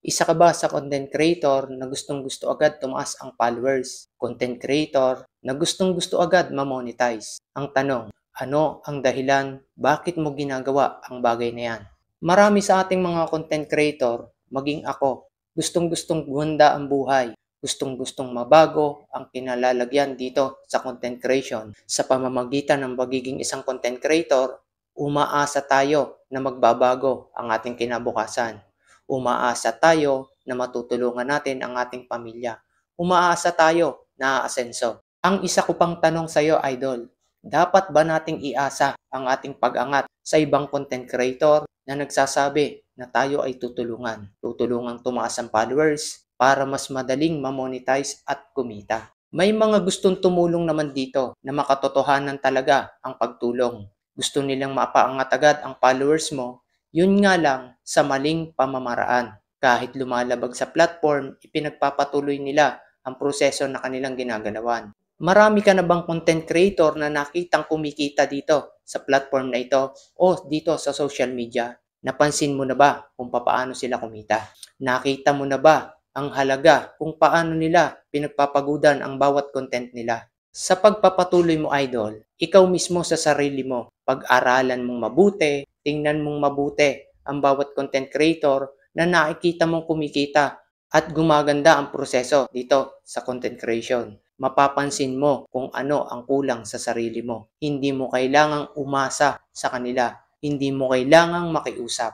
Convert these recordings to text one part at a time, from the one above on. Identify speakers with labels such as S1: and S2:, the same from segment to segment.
S1: Isa ka ba sa content creator na gustong-gusto agad tumaas ang followers? Content creator na gustong-gusto agad ma-monetize? Ang tanong, ano ang dahilan bakit mo ginagawa ang bagay na yan? Marami sa ating mga content creator, maging ako, gustong-gustong gumanda ang buhay. Gustong-gustong mabago ang kinalalagyan dito sa content creation. Sa pamamagitan ng pagiging isang content creator, umaasa tayo na magbabago ang ating kinabukasan. Umaasa tayo na matutulungan natin ang ating pamilya. Umaasa tayo na aasenso. Ang isa ko pang tanong sa iyo, idol, dapat ba nating iasa ang ating pag-angat sa ibang content creator na nagsasabi na tayo ay tutulungan? Tutulungang tumaas ang followers para mas madaling ma-monetize at kumita. May mga gustong tumulong naman dito na makatotohanan talaga ang pagtulong. Gusto nilang mapaangat agad ang followers mo. Yun nga lang sa maling pamamaraan. Kahit lumalabag sa platform, ipinagpapatuloy nila ang proseso na kanilang ginagalawan. Marami ka na bang content creator na nakitang kumikita dito sa platform na ito o dito sa social media? Napansin mo na ba kung paano sila kumita? Nakita mo na ba ang halaga kung paano nila pinagpapagudan ang bawat content nila? Sa pagpapatuloy mo, idol, ikaw mismo sa sarili mo, pag-aralan mong mabuti, tingnan mong mabuti ang bawat content creator na nakikita mong kumikita at gumaganda ang proseso dito sa content creation. Mapapansin mo kung ano ang kulang sa sarili mo. Hindi mo kailangang umasa sa kanila. Hindi mo kailangang makiusap.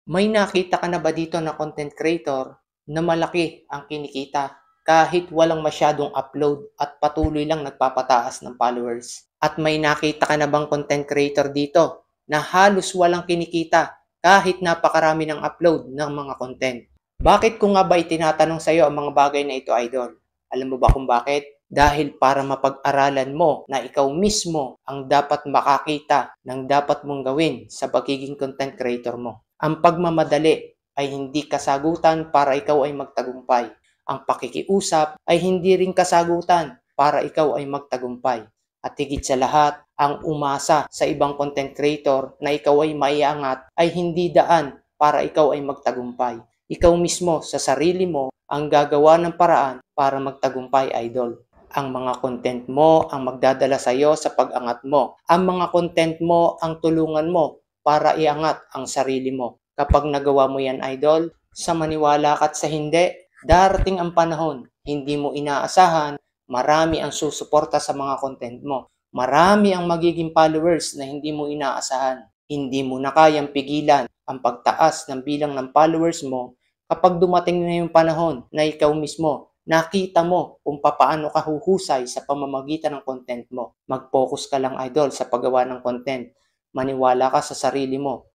S1: May nakita ka na ba dito na content creator na malaki ang kinikita kahit walang masyadong upload at patuloy lang nagpapataas ng followers? At may nakita ka na bang content creator dito na halos walang kinikita kahit napakarami ng upload ng mga content? Bakit ko nga ba itinatanong sa iyo ang mga bagay na ito, idol? Alam mo ba kung bakit? Dahil para mapag-aralan mo na ikaw mismo ang dapat makakita ng dapat mong gawin sa pagiging content creator mo. Ang pagmamadali ay hindi kasagutan para ikaw ay magtagumpay. Ang pakikiusap ay hindi rin kasagutan para ikaw ay magtagumpay. At higit sa lahat, ang umasa sa ibang content creator na ikaw ay maiangat ay hindi daan para ikaw ay magtagumpay. Ikaw mismo sa sarili mo ang gagawa ng paraan para magtagumpay, idol. Ang mga content mo ang magdadala sa iyo sa pag-angat mo. Ang mga content mo ang tulungan mo para iangat ang sarili mo. Kapag nagawa mo yan, idol, sa maniwala ka at sa hindi, darating ang panahon, hindi mo inaasahan, marami ang susuporta sa mga content mo. Marami ang magiging followers na hindi mo inaasahan. Hindi mo na kayang pigilan ang pagtaas ng bilang ng followers mo kapag dumating na yung panahon na ikaw mismo nakita mo kung paano ka huhusay sa pamamagitan ng content mo. Mag-focus ka lang, idol, sa paggawa ng content. Maniwala ka sa sarili mo.